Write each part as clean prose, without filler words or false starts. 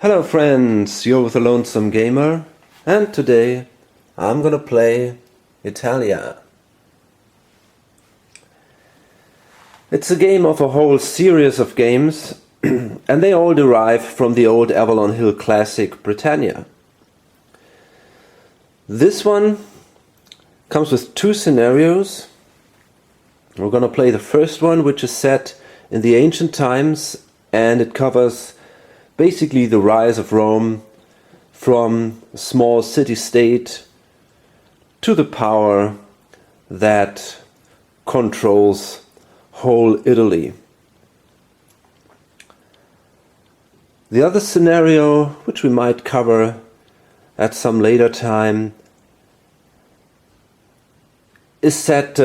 Hello friends, you're with the Lonesome Gamer, and today I'm gonna play Italia. It's a game of a whole series of games, and they all derive from the old Avalon Hill classic Britannia. This one comes with two scenarios. We're gonna play the first one, which is set in the ancient times, and it covers basically the rise of Rome from a small city-state to the power that controls whole Italy. The other scenario, which we might cover at some later time, is set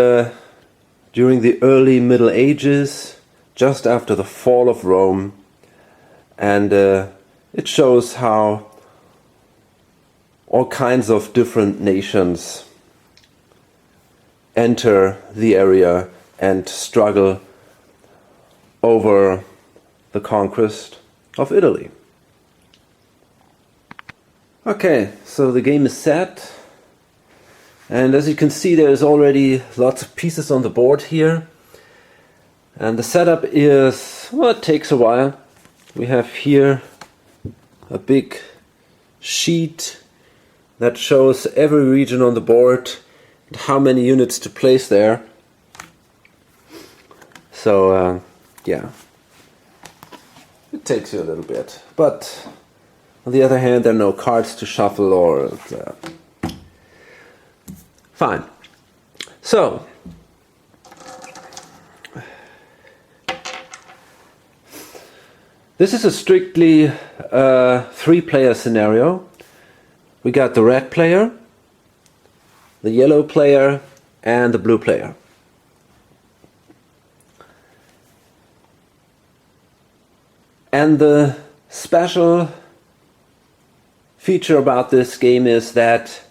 during the early Middle Ages, just after the fall of Rome. And it shows how all kinds of different nations enter the area and struggle over the conquest of Italy. Okay, so the game is set, and as you can see, there's already lots of pieces on the board here, and the setup is, well, it takes a while. We have here a big sheet that shows every region on the board and how many units to place there. So yeah, it takes you a little bit, but on the other hand, there are no cards to shuffle or fine. So this is a strictly three-player scenario. We got the red player, the yellow player, and the blue player. And the special feature about this game is that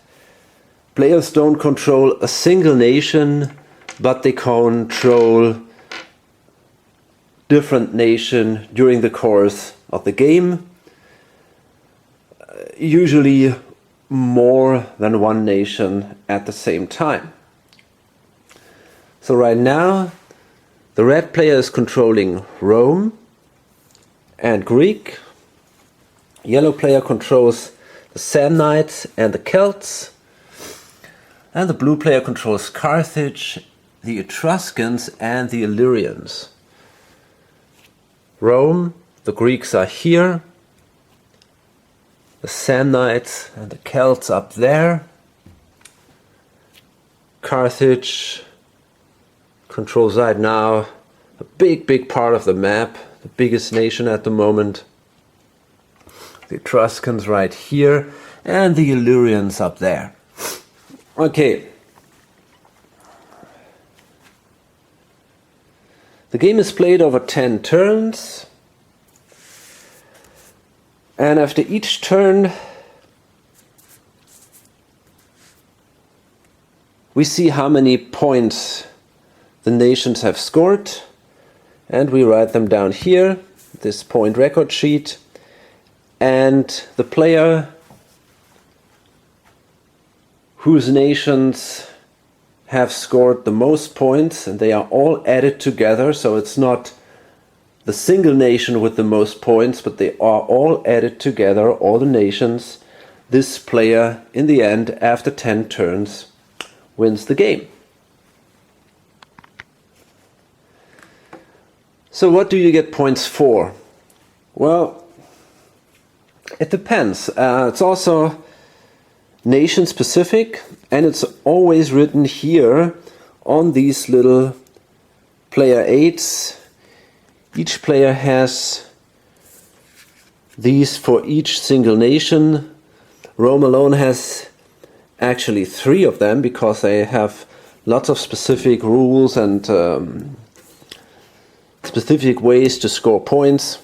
players don't control a single nation, but they control different nation during the course of the game, usually more than one nation at the same time. So right now the red player is controlling Rome and Greek, yellow player controls the Samnites and the Celts, and the blue player controls Carthage, the Etruscans and the Illyrians. Rome, the Greeks are here, the Samnites and the Celts up there. Carthage controls right now a big part of the map, the biggest nation at the moment. The Etruscans right here, and the Illyrians up there. Okay. The game is played over 10 turns, and after each turn we see how many points the nations have scored, and we write them down here, this point record sheet, and the player whose nations have scored the most points, and they are all added together, so it's not the single nation with the most points, but they are all added together, all the nations. This player, in the end, after 10 turns, wins the game. So what do you get points for? Well, it depends. It's also nation specific, and it's always written here on these little player aids. Each player has these for each single nation. Rome alone has actually 3 of them because they have lots of specific rules and specific ways to score points.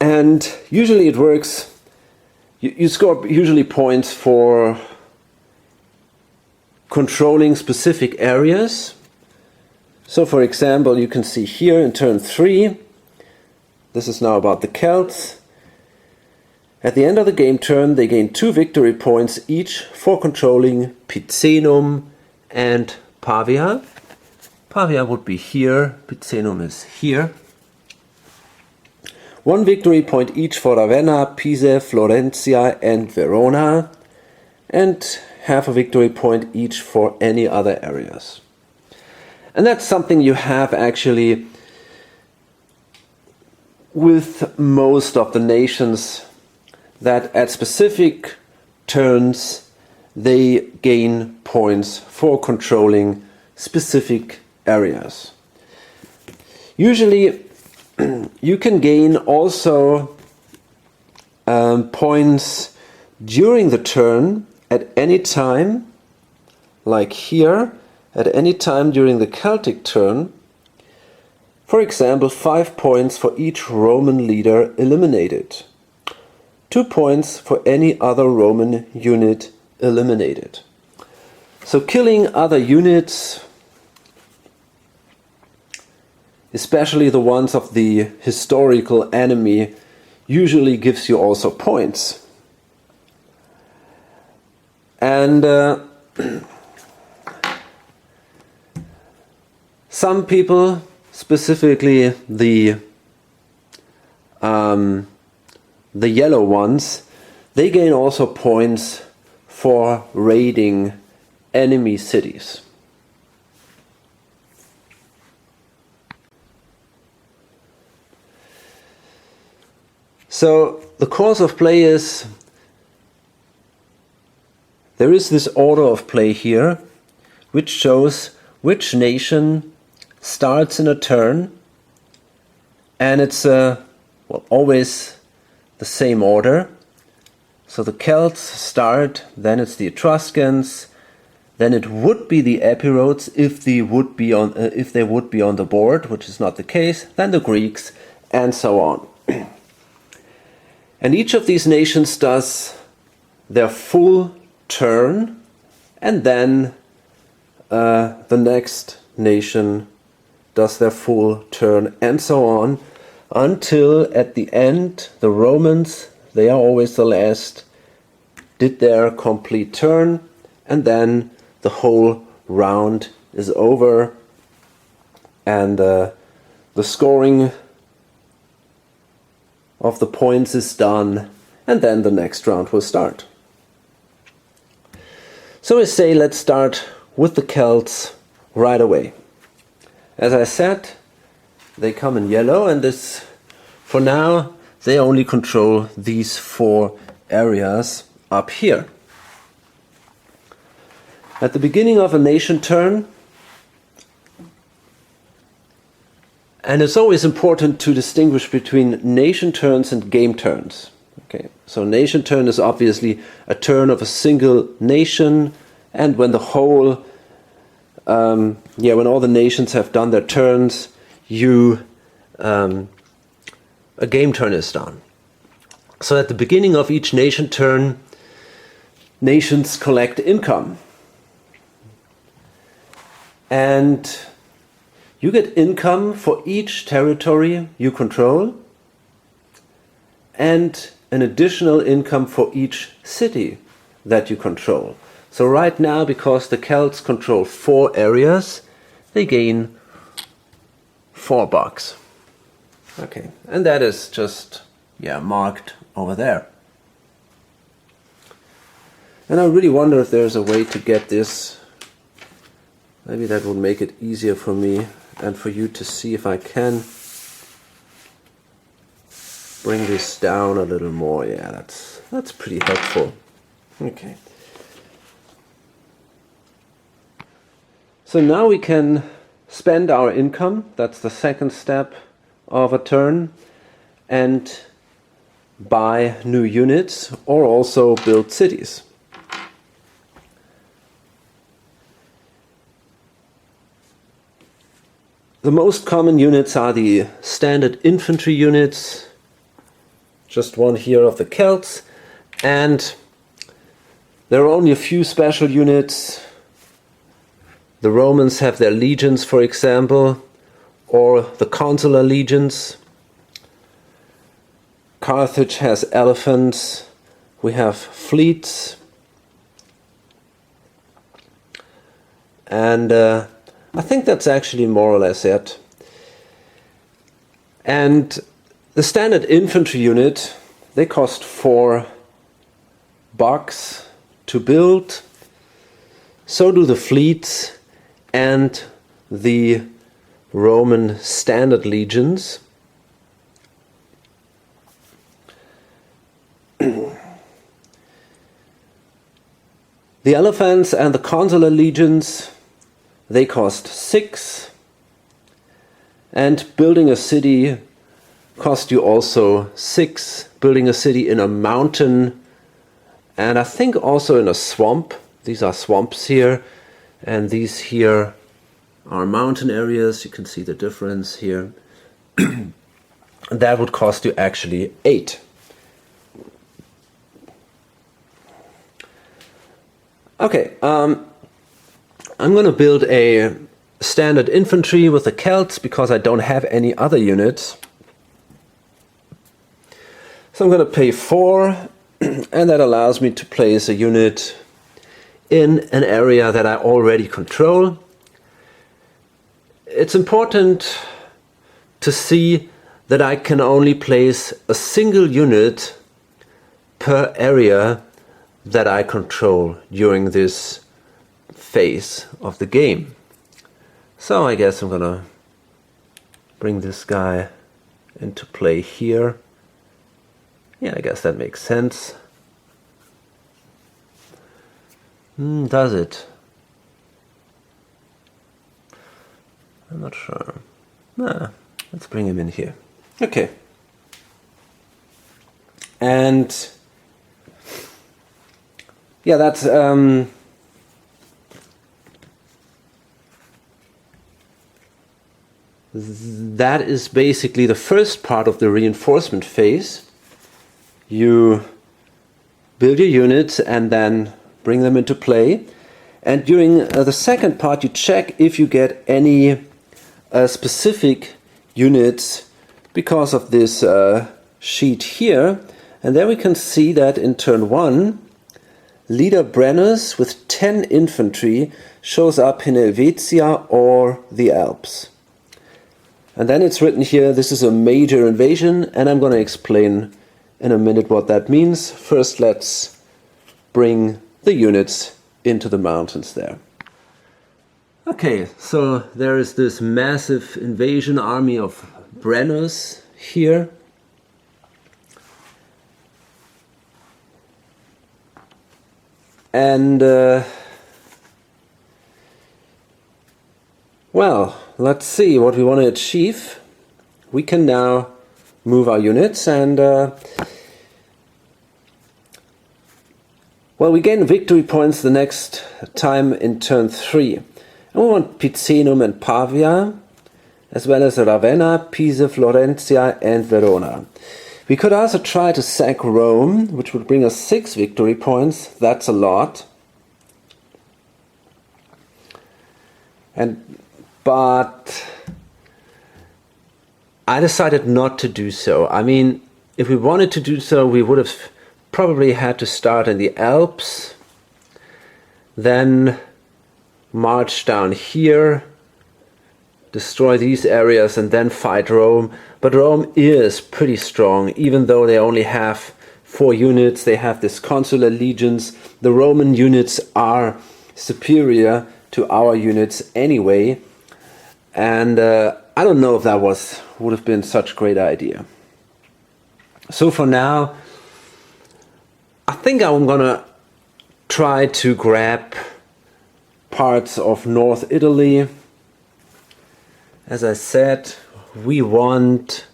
And usually it works. You score usually points for controlling specific areas. So for example, you can see here in turn 3, this is now about the Celts. At the end of the game turn, they gain 2 victory points each for controlling Picenum and Pavia. Pavia would be here, Picenum is here. 1 victory point each for Ravenna, Pisa, Florencia and Verona, and half a victory point each for any other areas. And that's something you have actually with most of the nations, that at specific turns they gain points for controlling specific areas. Usually you can gain also points during the turn at any time, like here, at any time during the Celtic turn. For example, 5 points for each Roman leader eliminated. 2 points for any other Roman unit eliminated. So killing other units, especially the ones of the historical enemy, usually gives you also points. And some people, specifically the yellow ones, they gain also points for raiding enemy cities. So the course of play is, there is this order of play here, which shows which nation starts in a turn, and it's always the same order. So the Celts start, then it's the Etruscans, then it would be the Epirotes if they would be on the board, which is not the case, then the Greeks, and so on. And each of these nations does their full turn, and then the next nation does their full turn, and so on, until at the end the Romans, they are always the last, did their complete turn, and then the whole round is over, and the scoring of the points is done, and then the next round will start. So I say let's start with the Celts right away. As I said, they come in yellow, and this, for now, they only control these 4 areas up here. At the beginning of a nation turn, and it's always important to distinguish between nation turns and game turns. Okay, so nation turn is obviously a turn of a single nation, and when the whole, when all the nations have done their turns, a game turn is done. So at the beginning of each nation turn, nations collect income. And you get income for each territory you control, and an additional income for each city that you control. So right now, because the Celts control 4 areas, they gain $4. Okay, and that is just marked over there. And I really wonder if there's a way to get this. Maybe that would make it easier for me and for you to see if I can bring this down a little more. Yeah, that's pretty helpful. Okay. So now we can spend our income. That's the second step of a turn, and buy new units or also build cities. The most common units are the standard infantry units, just one here of the Celts, and there are only a few special units. The Romans have their legions, for example, or the consular legions. Carthage has elephants. We have fleets. And I think that's actually more or less it. And the standard infantry unit, they cost $4 to build. So do the fleets and the Roman standard legions. The elephants and the consular legions, they cost $6. And building a city cost you also $6. Building a city in a mountain and I think also in a swamp. These are swamps here, and these here are mountain areas. You can see the difference here. That would cost you actually $8. Okay, I'm going to build a standard infantry with the Celts because I don't have any other units. So I'm going to pay 4, and that allows me to place a unit in an area that I already control. It's important to see that I can only place a single unit per area that I control during this phase of the game. So I guess I'm gonna bring this guy into play here. Yeah, I guess that makes sense. Does it? I'm not sure. Let's bring him in here. Okay. And yeah, that's that is basically the first part of the reinforcement phase. You build your units and then bring them into play. And during the second part, you check if you get any specific units because of this sheet here. And there we can see that in turn 1, Leader Brennus with 10 infantry shows up in Helvetia or the Alps. And then it's written here, this is a major invasion, and I'm going to explain in a minute what that means. First, let's bring the units into the mountains there. Okay, so there is this massive invasion army of Brennus here. And well, let's see what we want to achieve. We can now move our units and well, we gain victory points the next time in turn 3. And we want Picenum and Pavia, as well as Ravenna, Pisa, Florentia and Verona. We could also try to sack Rome, which would bring us 6 victory points. That's a lot. But I decided not to do so. I mean, if we wanted to do so, we would have probably had to start in the Alps, then march down here, destroy these areas, and then fight Rome. But Rome is pretty strong, even though they only have 4 units. They have this consular legions. The Roman units are superior to our units anyway. And I don't know if that would have been such a great idea. So for now, I think I'm gonna try to grab parts of North Italy. As I said, we want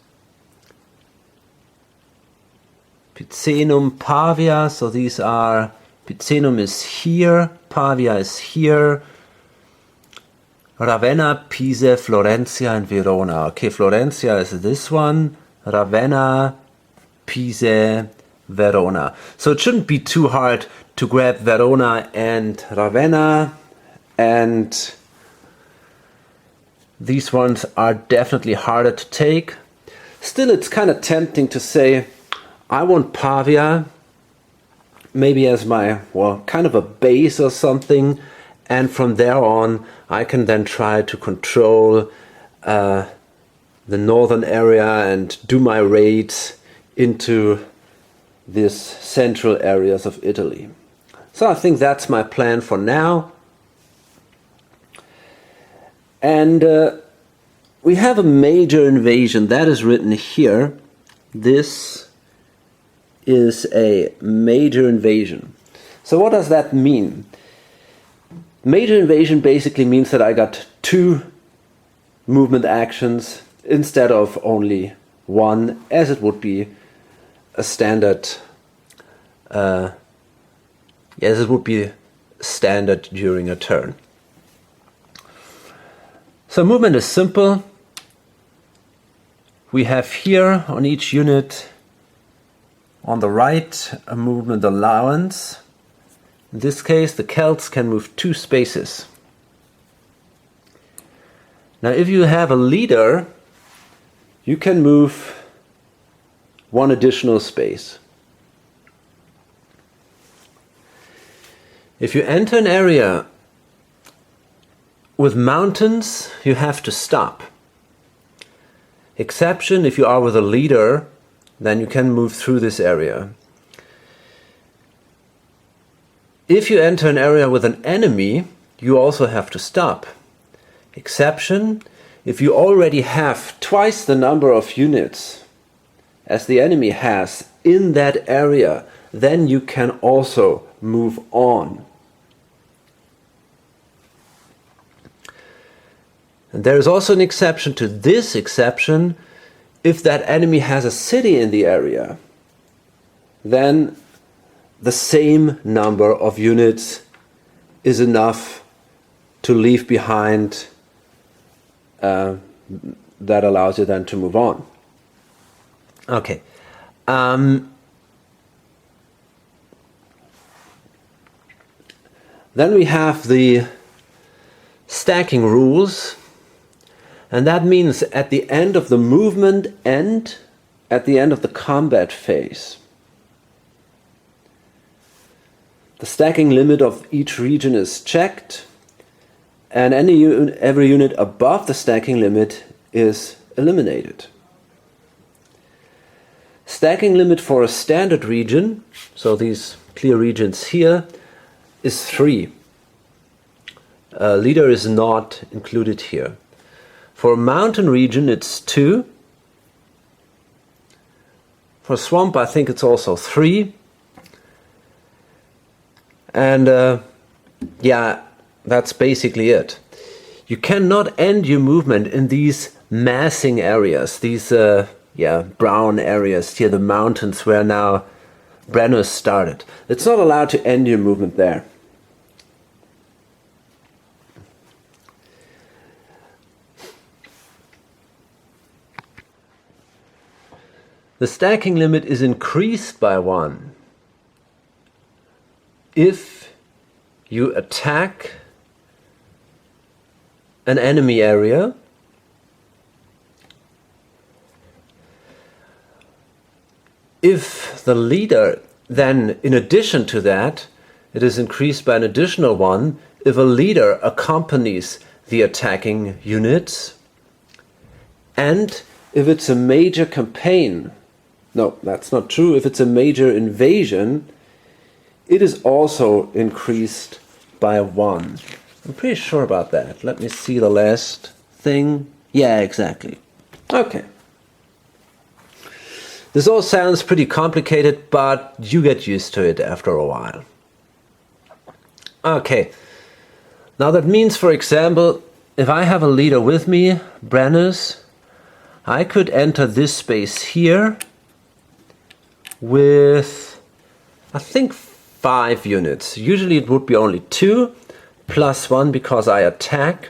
Picenum, Pavia, so these are, Picenum is here, Pavia is here, Ravenna, Pisa, Florentia and Verona. Okay, Florentia is this one, Ravenna, Pisa, Verona. So it shouldn't be too hard to grab Verona and Ravenna, and these ones are definitely harder to take. Still, it's kind of tempting to say, I want Pavia maybe as my, well, kind of a base or something, and from there on I can then try to control the northern area and do my raids into these central areas of Italy. So I think that's my plan for now. And we have a major invasion that is written here. This is a major invasion. So what does that mean? Major invasion basically means that I got 2 movement actions instead of only 1, as it would be a standard during a turn. So movement is simple. We have here on each unit on the right a movement allowance. In this case, the Celts can move 2 spaces. Now if you have a leader, you can move 1 additional space. If you enter an area with mountains, you have to stop. Exception, if you are with a leader, then you can move through this area. If you enter an area with an enemy, you also have to stop. Exception, if you already have twice the number of units as the enemy has in that area, then you can also move on. And there is also an exception to this exception. If that enemy has a city in the area, then the same number of units is enough to leave behind. That allows you then to move on. Okay. Then we have the stacking rules. And that means at the end of the movement and at the end of the combat phase, the stacking limit of each region is checked, and every unit above the stacking limit is eliminated. Stacking limit for a standard region, so these clear regions here, is 3. Leader is not included here. For a mountain region, it's 2. For swamp, I think it's also 3. And yeah, that's basically it. You cannot end your movement in these massing areas, these brown areas here, the mountains where now Brennus started. It's not allowed to end your movement there. The stacking limit is increased by 1 if you attack an enemy area if the leader then, in addition to that, it is increased by an additional 1 if a leader accompanies the attacking units, and if it's a major campaign. No, that's not true. If it's a major invasion, it is also increased by 1. I'm pretty sure about that. Let me see the last thing. Yeah, exactly. Okay. This all sounds pretty complicated, but you get used to it after a while. Okay. Now that means, for example, if I have a leader with me, Brennus, I could enter this space here with, I think, 5 units. Usually it would be only 2, plus 1 because I attack,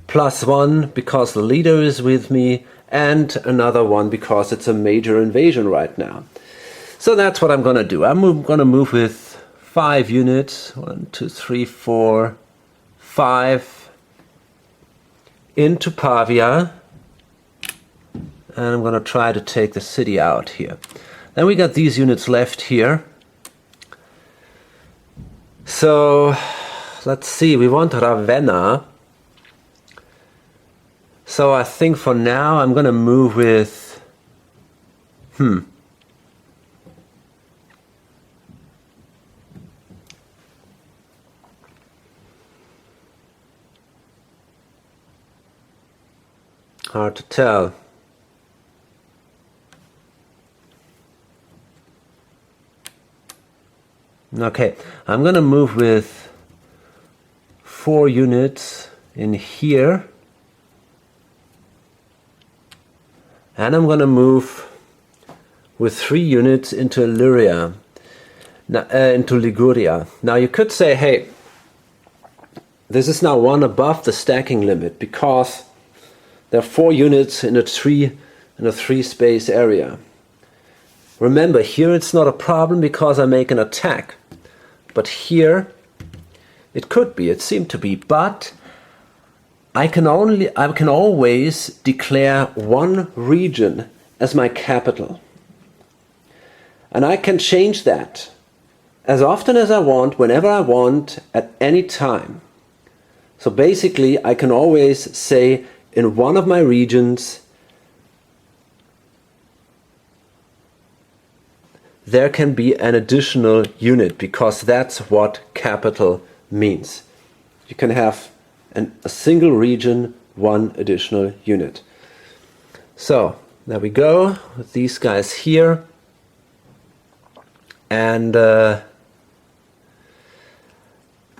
plus 1 because the leader is with me, and another 1 because it's a major invasion right now. So that's what I'm going to do. I'm going to move with 5 units, 1, 2, 3, 4, 5, into Pavia, and I'm going to try to take the city out here. Then we got these units left here. So let's see, we want Ravenna. So I think for now I'm gonna move with hard to tell. Okay, I'm gonna move with 4 units in here, and I'm gonna move with 3 units into Illyria, into Liguria. Now you could say, hey, this is now one above the stacking limit because there are 4 units in a 3 space area. Remember, here it's not a problem because I make an attack. But here it could be, it seemed to be, but I can always declare one region as my capital. And I can change that as often as I want, whenever I want, at any time. So basically I can always say in one of my regions there can be an additional unit, because that's what capital means. You can have a single region, one additional unit. So there we go with these guys here. And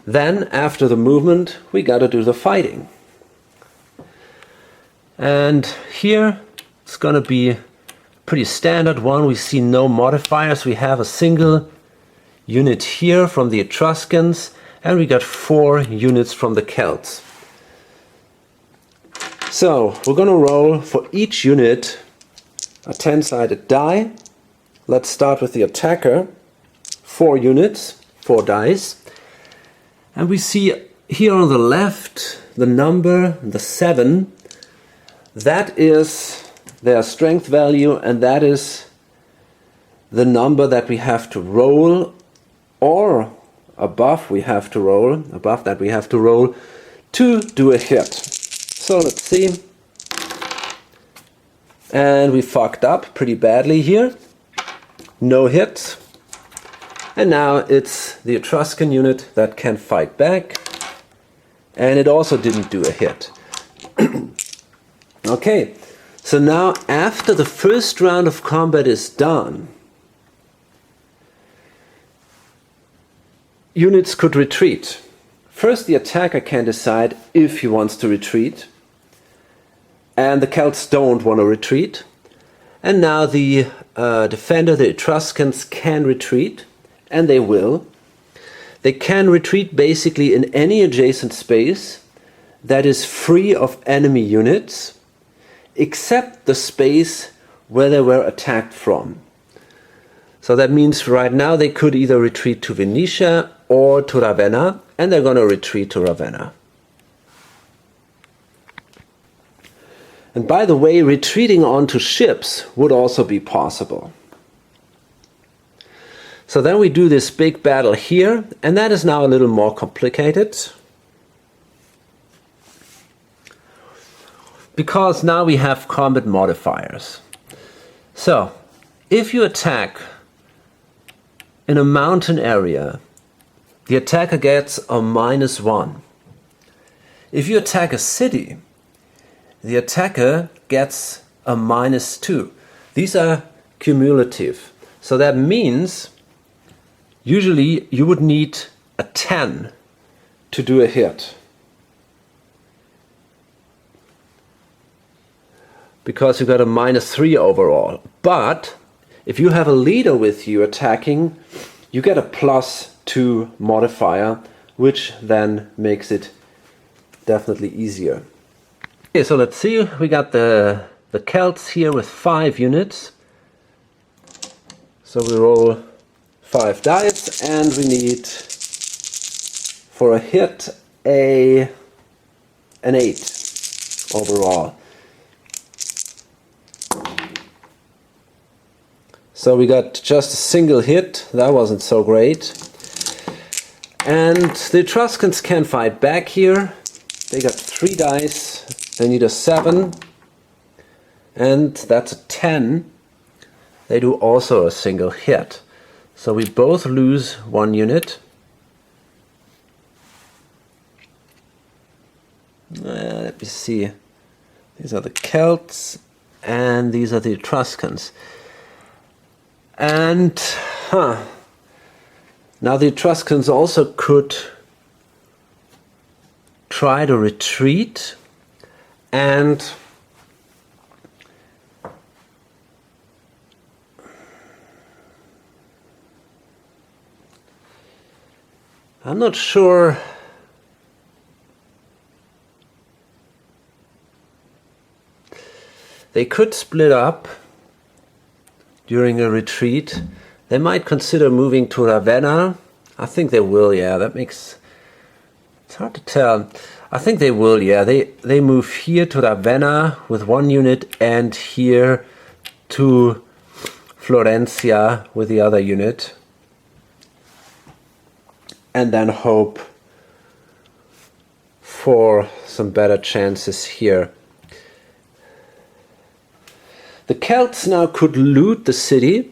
then after the movement we got to do the fighting. And here it's going to be pretty standard one. We see no modifiers. We have a single unit here from the Etruscans, and we got 4 units from the Celts. So we're going to roll for each unit a 10-sided die. Let's start with the attacker. 4 units, 4 dice. And we see here on the left the number, the 7. That is their strength value, and that is the number that we have to roll, or above we have to roll, above that we have to roll to do a hit. So let's see. And we fucked up pretty badly here. No hit. And now it's the Etruscan unit that can fight back. And it also didn't do a hit. Okay. So now, after the first round of combat is done, units could retreat. First, the attacker can decide if he wants to retreat, and the Celts don't want to retreat. And now the defender, the Etruscans, can retreat, and they will. They can retreat basically in any adjacent space that is free of enemy units, except the space where they were attacked from. So that means right now they could either retreat to Venetia or to Ravenna, and they're going to retreat to Ravenna. And by the way, retreating onto ships would also be possible. So then we do this big battle here, and that is now a little more complicated, because now we have combat modifiers. So, if you attack in a mountain area, the attacker gets a -1. If you attack a city, the attacker gets a -2. These are cumulative. So that means usually you would need a 10 to do a hit, because you got a -3 overall. But if you have a leader with you attacking, you get a +2 modifier, which then makes it definitely easier. Okay, so let's see. We got the Celts here with 5 units. So we roll 5 dice, and we need for a hit an 8 overall. So we got just a single hit. That wasn't so great. And the Etruscans can fight back here. They got 3 dice. They need a 7. And that's a 10. They do also a single hit. So we both lose 1 unit. Let me see. These are the Celts and these are the Etruscans. And now the Etruscans also could try to retreat, and I'm not sure. They could split up during a retreat. They might consider moving to Ravenna. I think they will, yeah. It's hard to tell. I think they will, yeah. They move here to Ravenna with 1 unit and here to Florencia with the other unit. And then hope for some better chances here. The Celts now could loot the city.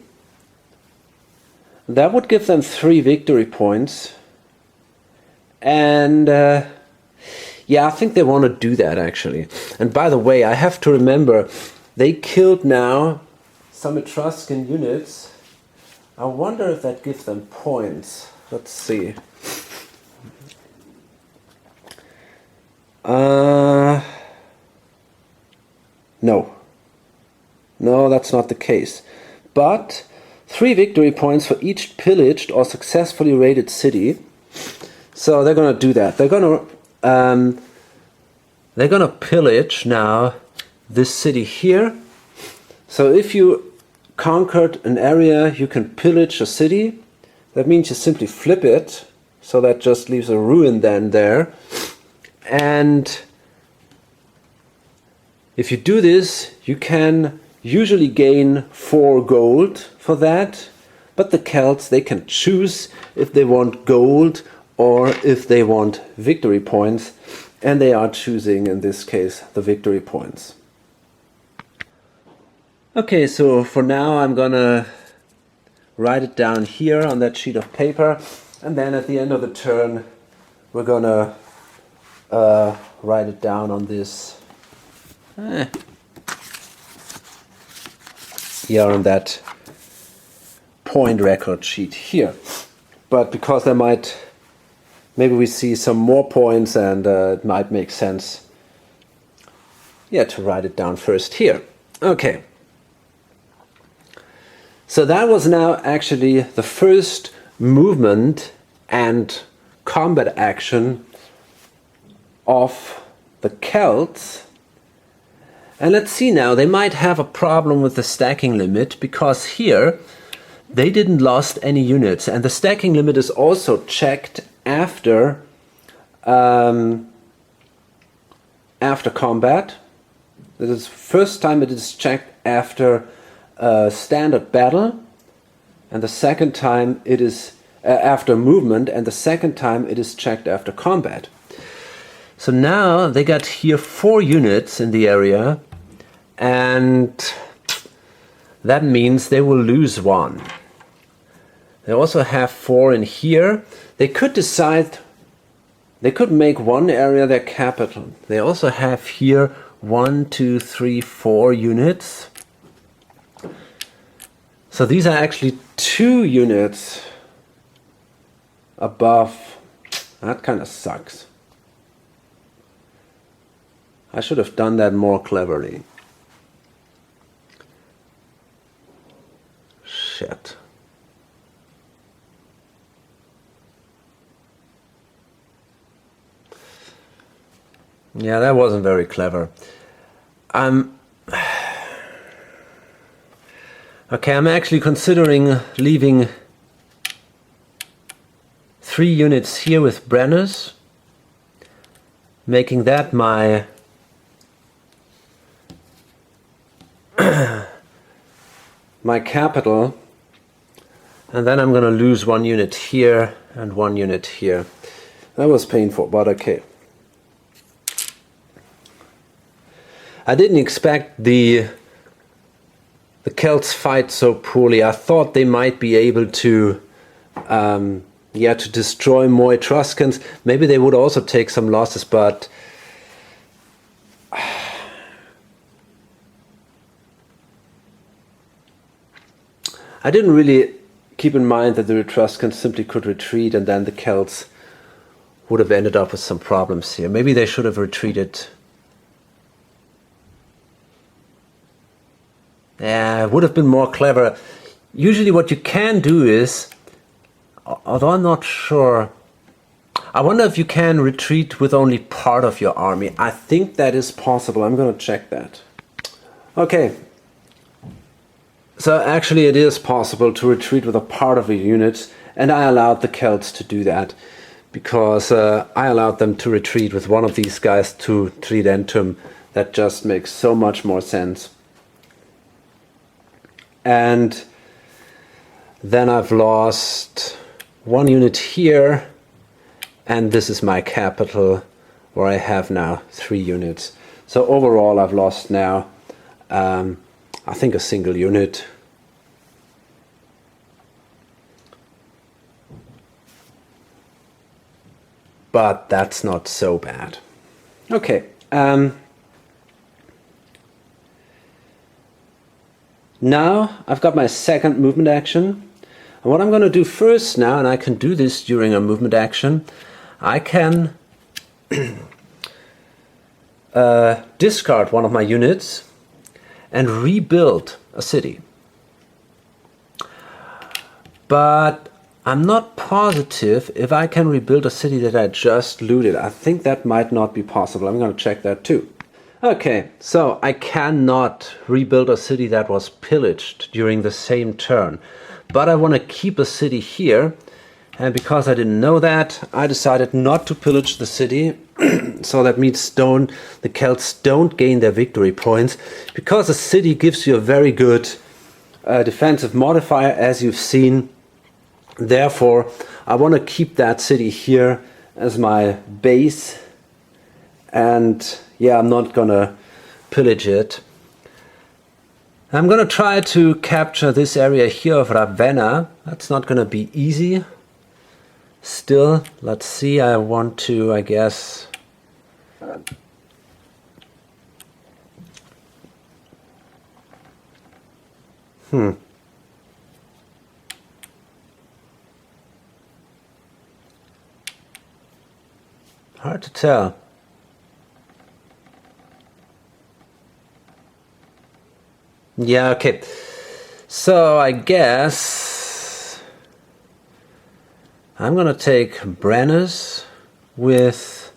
That would give them 3 victory points. And yeah, I think they want to do that actually. And by the way, I have to remember, they killed now some Etruscan units. I wonder if that gives them points. Let's see. No, that's not the case. But 3 victory points for each pillaged or successfully raided city. So they're gonna do that. They're gonna pillage now this city here. So if you conquered an area, you can pillage a city. That means you simply flip it, so that just leaves a ruin then there. And if you do this, you can usually gain 4 gold for that. But the Celts, they can choose if they want gold or if they want victory points. And they are choosing, in this case, the victory points. Okay, so for now I'm gonna write it down here on that sheet of paper, and then at the end of the turn we're gonna write it down on this here on that point record sheet here. But because maybe we see some more points, and it might make sense, yeah, to write it down first here. Okay. So that was now actually the first movement and combat action of the Celts. And let's see now, they might have a problem with the stacking limit, because here they didn't lost any units, and the stacking limit is also checked after combat. This is the first time it is checked after standard battle, and the second time it is after movement, and the second time it is checked after combat. So now they got here 4 units in the area, and that means they will lose 1. They also have 4 in here. They could decide, they could make one area their capital. They also have here 1, 2, 3, 4 units. So these are actually 2 units above. That kind of sucks. I should have done that more cleverly. Shit. Yeah, that wasn't very clever. Okay, I'm actually considering leaving 3 units here with Brenners, making that my my capital, and then I'm going to lose 1 unit here and 1 unit here. That was painful, but okay. I didn't expect the Celts fight so poorly. I thought they might be able to to destroy more Etruscans. Maybe they would also take some losses, but I didn't really keep in mind that the Etruscans simply could retreat and then the Celts would have ended up with some problems here. Maybe they should have retreated. Yeah, it would have been more clever. Usually what you can do is, although I'm not sure, I wonder if you can retreat with only part of your army. I think that is possible. I'm going to check that. Okay. So actually it is possible to retreat with a part of a unit, and I allowed the Celts to do that because I allowed them to retreat with one of these guys to Tridentum. That just makes so much more sense. And then I've lost 1 unit here, and this is my capital where I have now 3 units. So overall I've lost now I think a single unit. But that's not so bad. Okay. Now I've got my second movement action. And what I'm going to do first now, and I can do this during a movement action, I can discard one of my units and rebuild a city. But I'm not positive if I can rebuild a city that I just looted. I think that might not be possible. I'm going to check that too. Okay, so I cannot rebuild a city that was pillaged during the same turn. But I want to keep a city here. And because I didn't know that, I decided not to pillage the city. So that means the Celts don't gain their victory points, because a city gives you a very good defensive modifier, as you've seen. Therefore, I want to keep that city here as my base. And yeah, I'm not going to pillage it. I'm going to try to capture this area here of Ravenna. That's not going to be easy. Still, let's see, I want to, I guess, hard to tell. Yeah, okay. So I guess I'm gonna take Brennus with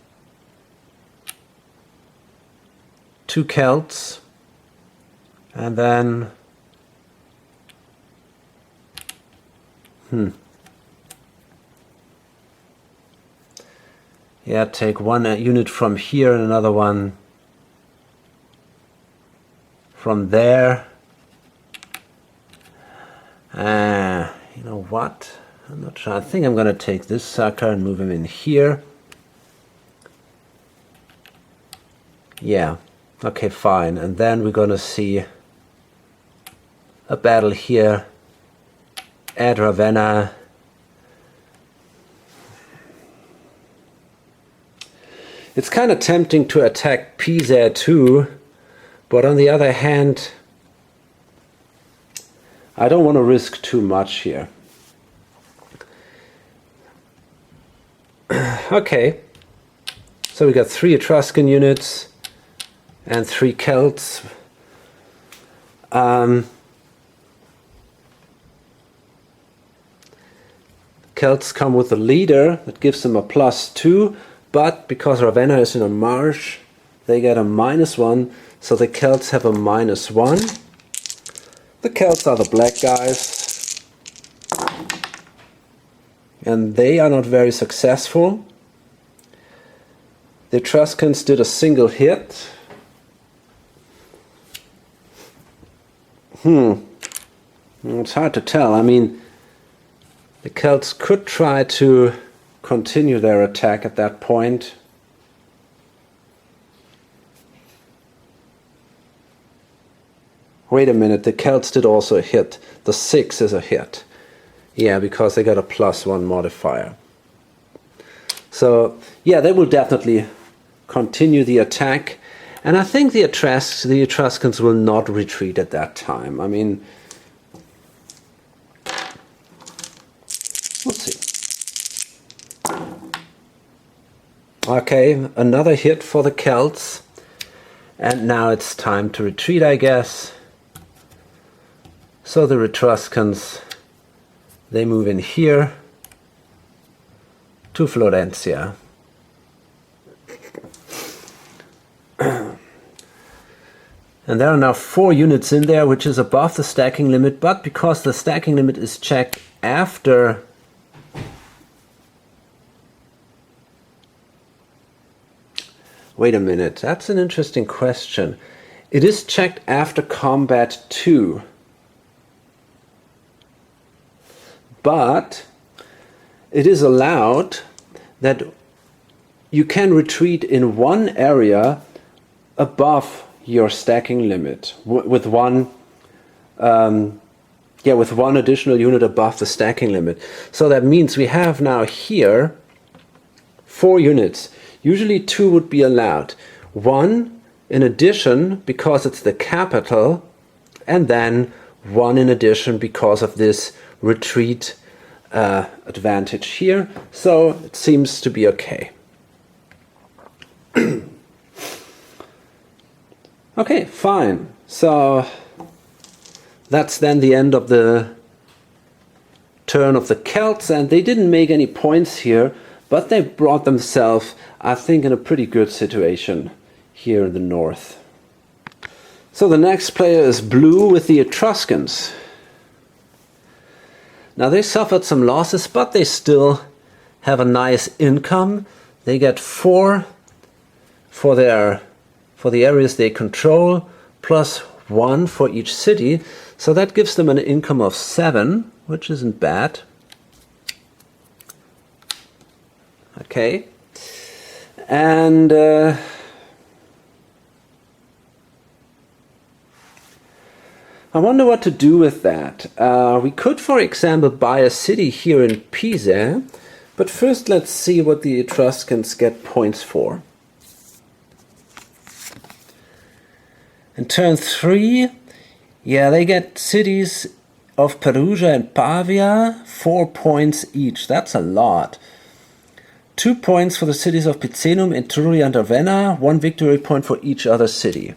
2 Celts, and then yeah, take 1 unit from here and another one from there. You know what? I'm not sure. I think I'm going to take this sucker and move him in here. Yeah. Okay, fine. And then we're going to see a battle here at Ravenna. It's kind of tempting to attack Pisa too, but on the other hand, I don't want to risk too much here. Okay, so we got 3 Etruscan units and 3 Celts. Celts come with a leader that gives them a +2, but because Ravenna is in a marsh, they get a -1, so the Celts have a -1. The Celts are the black guys, and they are not very successful. The Etruscans did a single hit. It's hard to tell. I mean, the Celts could try to continue their attack at that point. Wait a minute, the Celts did also a hit. The 6 is a hit. Yeah, because they got a +1 modifier. So, yeah, they will definitely continue the attack. And I think the Etruscans will not retreat at that time. I mean, let's see. Okay, another hit for the Celts. And now it's time to retreat, I guess. So the Etruscans, they move in here to Florencia. And there are now 4 units in there, which is above the stacking limit, but because the stacking limit is checked after wait a minute, that's an interesting question. It is checked after combat 2. But it is allowed that you can retreat in one area above your stacking limit with one additional unit above the stacking limit. So that means we have now here 4 units. Usually 2 would be allowed. 1 in addition because it's the capital, and then 1 in addition because of this retreat advantage here. So it seems to be okay. Okay, fine. So that's then the end of the turn of the Celts, and they didn't make any points here, but they brought themselves, I think, in a pretty good situation here in the north. So the next player is blue with the Etruscans. Now they suffered some losses, but they still have a nice income. They get 4 for the areas they control, plus 1 for each city. So that gives them an income of 7, which isn't bad. Okay. And I wonder what to do with that. We could, for example, buy a city here in Pisa, but first let's see what the Etruscans get points for. In turn 3, yeah, they get cities of Perugia and Pavia, 4 points each. That's a lot. 2 points for the cities of Picenum, Etruria, and Ravenna, 1 victory point for each other city.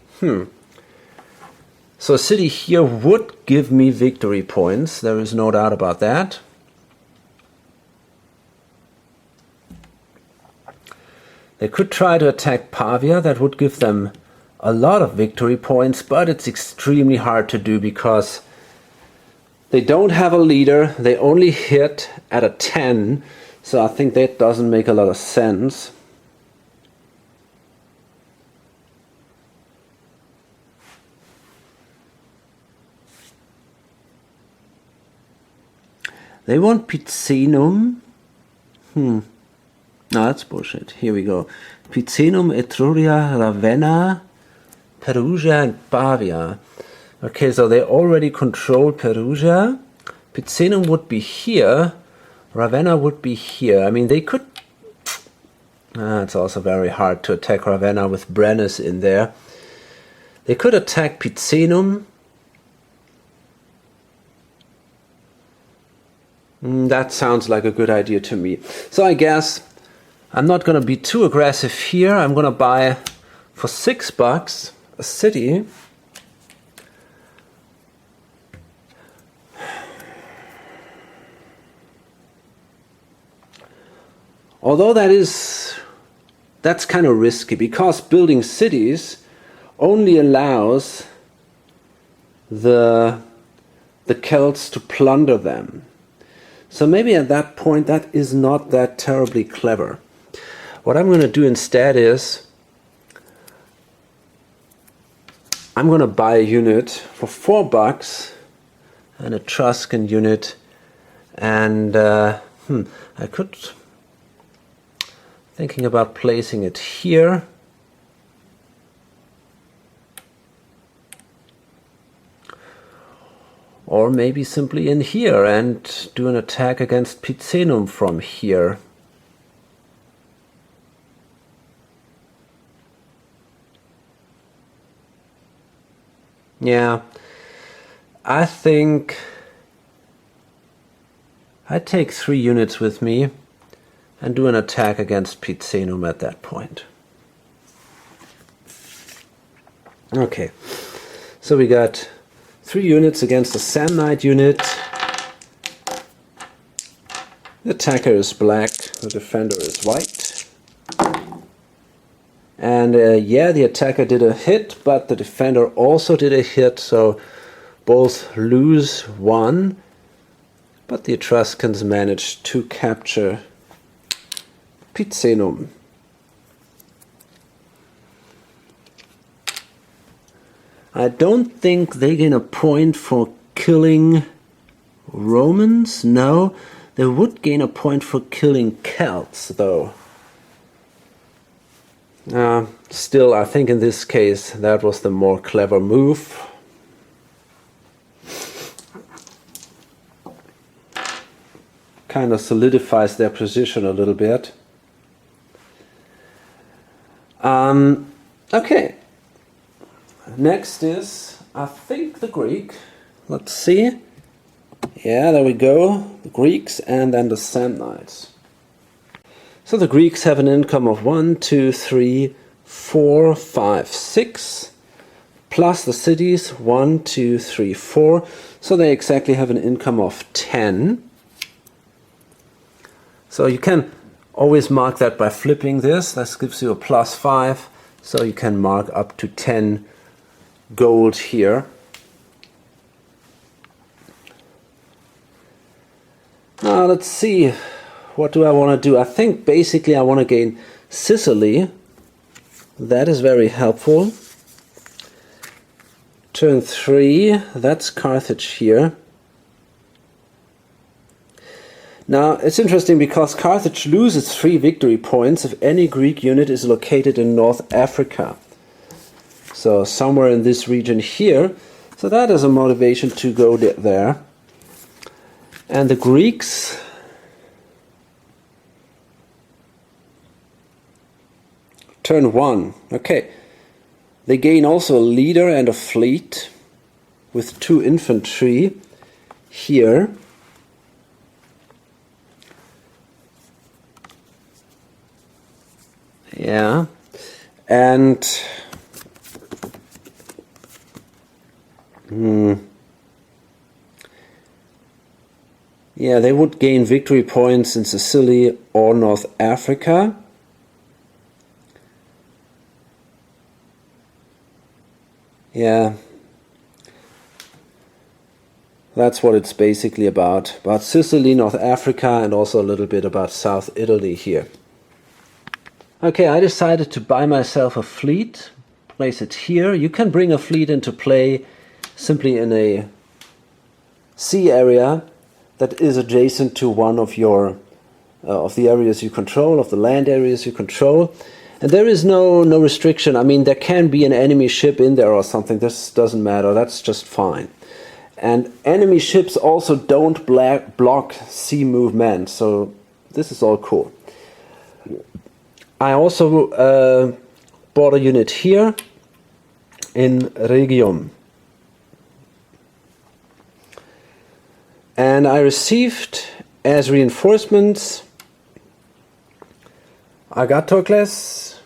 So a city here would give me victory points, there is no doubt about that. They could try to attack Pavia, that would give them a lot of victory points, but it's extremely hard to do because they don't have a leader, they only hit at a 10, so I think that doesn't make a lot of sense. They want Picenum. No, that's bullshit. Here we go. Picenum, Etruria, Ravenna, Perugia, and Pavia. Okay, so they already control Perugia. Picenum would be here. Ravenna would be here. I mean, they could... it's also very hard to attack Ravenna with Brennus in there. They could attack Picenum. That sounds like a good idea to me. So I guess I'm not going to be too aggressive here. I'm going to buy for $6 a city. Although that's kind of risky because building cities only allows the Celts to plunder them. So maybe at that point that is not that terribly clever. What I'm going to do instead is I'm going to buy a unit for $4 an Etruscan unit, and I could thinking about placing it here. Or maybe simply in here and do an attack against Picenum from here. Yeah, I think I take 3 units with me and do an attack against Picenum at that point. Okay, so we got 3 units against a Samnite unit. The attacker is black, the defender is white. And yeah, the attacker did a hit, but the defender also did a hit, so both lose 1. But the Etruscans managed to capture Picenum. I don't think they gain a point for killing Romans. No, they would gain a point for killing Celts, though. Still, I think in this case that was the more clever move. Kind of solidifies their position a little bit. Okay. Next is, I think, the Greek. Let's see. Yeah, there we go. The Greeks and then the Samnites. So the Greeks have an income of 1, 2, 3, 4, 5, 6. Plus the cities, 1, 2, 3, 4. So they exactly have an income of 10. So you can always mark that by flipping this. This gives you a +5. So you can mark up to 10 gold here. Now let's see, what do I want to do? I think basically I want to gain Sicily. That is very helpful. Turn 3, that's Carthage here. Now it's interesting because Carthage loses 3 victory points if any Greek unit is located in North Africa. So somewhere in this region here. So that is a motivation to go there. And the Greeks, turn 1. Okay. They gain also a leader and a fleet with 2 infantry here. Yeah. And yeah, they would gain victory points in Sicily or North Africa. Yeah, that's what it's basically about Sicily, North Africa, and also a little bit about South Italy here. Okay, I decided to buy myself a fleet, place it here. You can bring a fleet into play simply in a sea area that is adjacent to one of your of the areas you control, of the land areas you control. And there is no restriction. I mean, there can be an enemy ship in there or something. This doesn't matter. That's just fine. And enemy ships also don't block sea movement. So this is all cool. I also bought a unit here in Rhegium. And I received as reinforcements Agathocles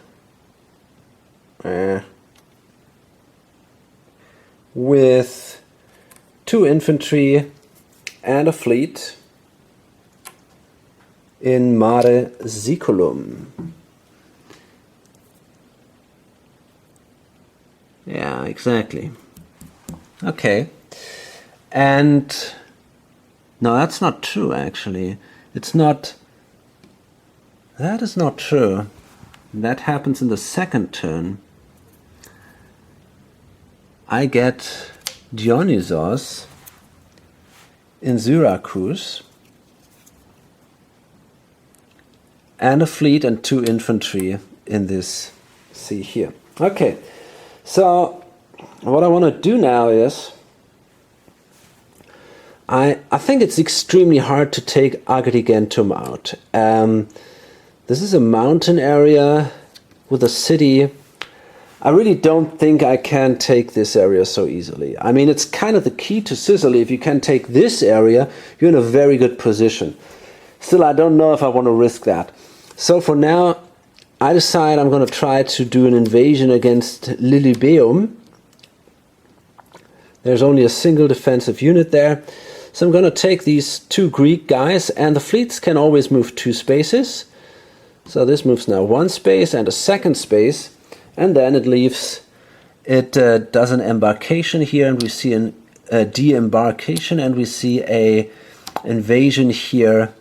with 2 infantry and a fleet in Mare Siculum. Yeah, exactly. Okay. And no, that's not true, actually. It's not. That is not true. That happens in the second turn. I get Dionysos in Syracuse, and a fleet and 2 infantry in this sea here. Okay, so what I want to do now is, I think it's extremely hard to take Agrigentum out. This is a mountain area with a city. I really don't think I can take this area so easily. I mean, it's kind of the key to Sicily. If you can take this area, you're in a very good position. Still, I don't know if I want to risk that. So for now, I decide I'm going to try to do an invasion against Lilybaeum. There's only a single defensive unit there. So I'm going to take these 2 Greek guys, and the fleets can always move 2 spaces. So this moves now 1 space and a 2nd space. And then it leaves, it does an embarkation here, and we see a de-embarkation, and we see a invasion here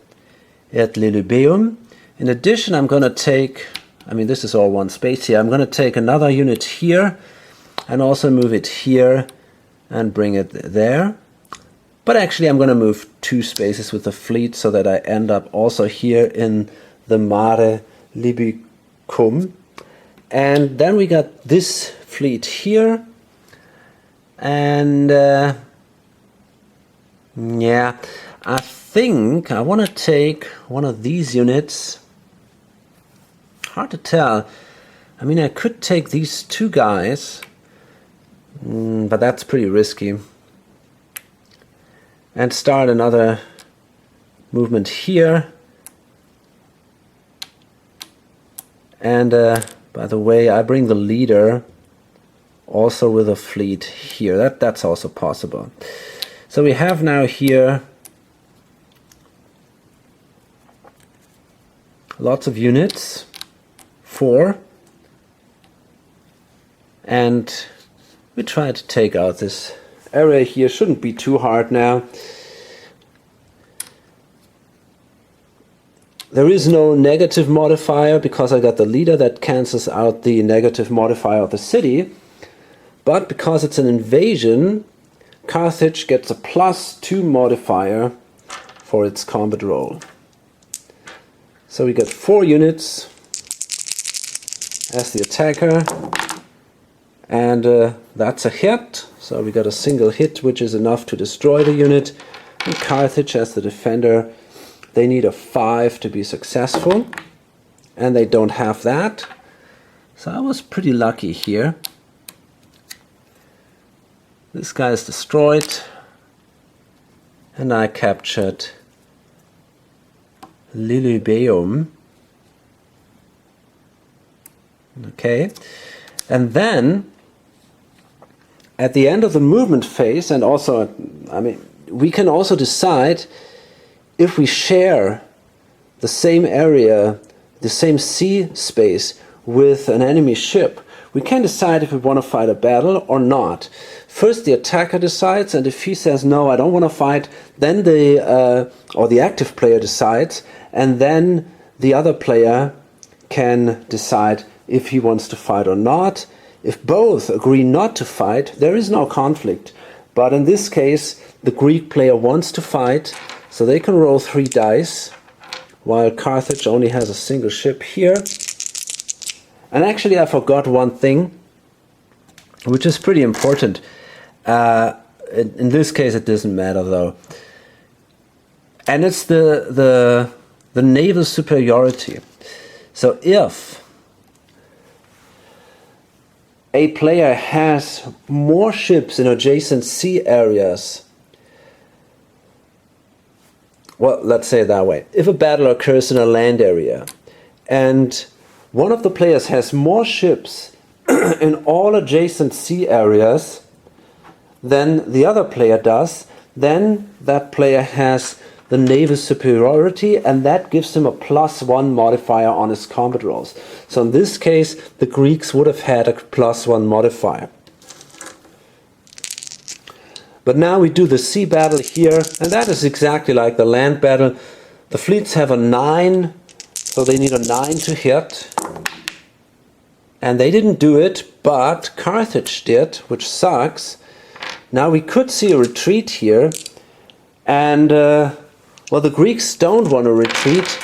at Lilybaeum. In addition, I'm going to take, I mean, this is all 1 space here. I'm going to take another unit here and also move it here and bring it there. But actually, I'm going to move 2 spaces with the fleet so that I end up also here in the Mare Libicum. And then we got this fleet here, and yeah, I think I want to take one of these units. Hard to tell. I mean, I could take these 2 guys, but that's pretty risky. And start another movement here. And by the way, I bring the leader also with a fleet here. That's also possible. So we have now here lots of units, 4, and we try to take out this area here. Shouldn't be too hard now. There is no negative modifier because I got the leader that cancels out the negative modifier of the city. But because it's an invasion, Carthage gets a +2 modifier for its combat roll. So we get 4 units as the attacker, and that's a hit. So we got a single hit, which is enough to destroy the unit. And Carthage as the defender, they need a 5 to be successful, and they don't have that. So I was pretty lucky here. This guy is destroyed, and I captured Lilybaeum. Okay, and then at the end of the movement phase, and also, I mean, we can also decide if we share the same area, the same sea space with an enemy ship. We can decide if we want to fight a battle or not. First, the attacker decides, and if he says no, I don't want to fight, then the active player decides, and then the other player can decide if he wants to fight or not. If both agree not to fight, there is no conflict. But in this case, the Greek player wants to fight, so they can roll 3 dice, while Carthage only has a single ship here. And actually, I forgot one thing, which is pretty important. In this case, it doesn't matter though. And it's the naval superiority. So if a player has more ships in adjacent sea areas, well, let's say it that way. If a battle occurs in a land area and one of the players has more ships in all adjacent sea areas than the other player does, then that player has the naval superiority, and that gives him a +1 modifier on his combat rolls. So in this case, the Greeks would have had a +1 modifier. But now we do the sea battle here, and that is exactly like the land battle. The fleets have a 9, so they need a 9 to hit. And they didn't do it, but Carthage did, which sucks. Now we could see a retreat here, And well, the Greeks don't want to retreat,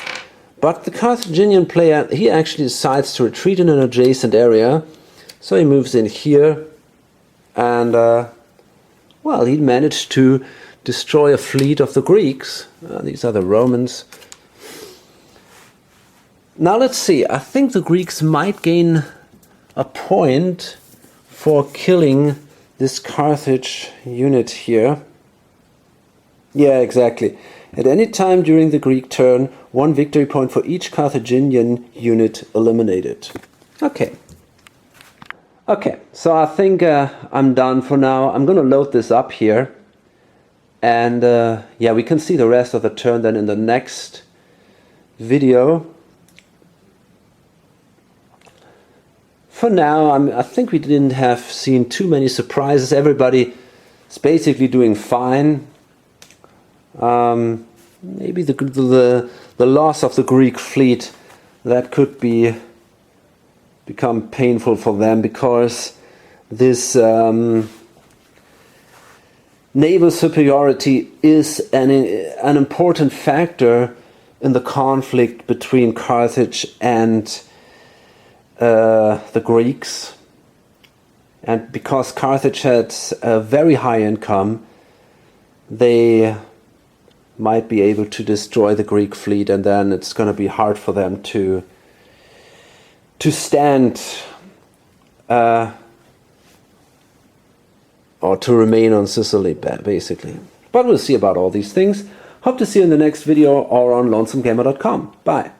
but the Carthaginian player, he actually decides to retreat in an adjacent area. So he moves in here, and well, he managed to destroy a fleet of the Greeks. These are the Romans. Now let's see, I think the Greeks might gain a point for killing this Carthage unit here. Yeah, exactly. At any time during the Greek turn, 1 victory point for each Carthaginian unit eliminated. Okay. Okay, so I think I'm done for now. I'm going to load this up here. And yeah, we can see the rest of the turn then in the next video. For now, I think we didn't have seen too many surprises. Everybody is basically doing fine. Maybe the loss of the Greek fleet, that could become painful for them, because this naval superiority is an important factor in the conflict between Carthage and the Greeks. And because Carthage had a very high income, they might be able to destroy the Greek fleet, and then it's going to be hard for them to stand or to remain on Sicily, basically. But we'll see about all these things. Hope to see you in the next video or on lonesomegamer.com. Bye.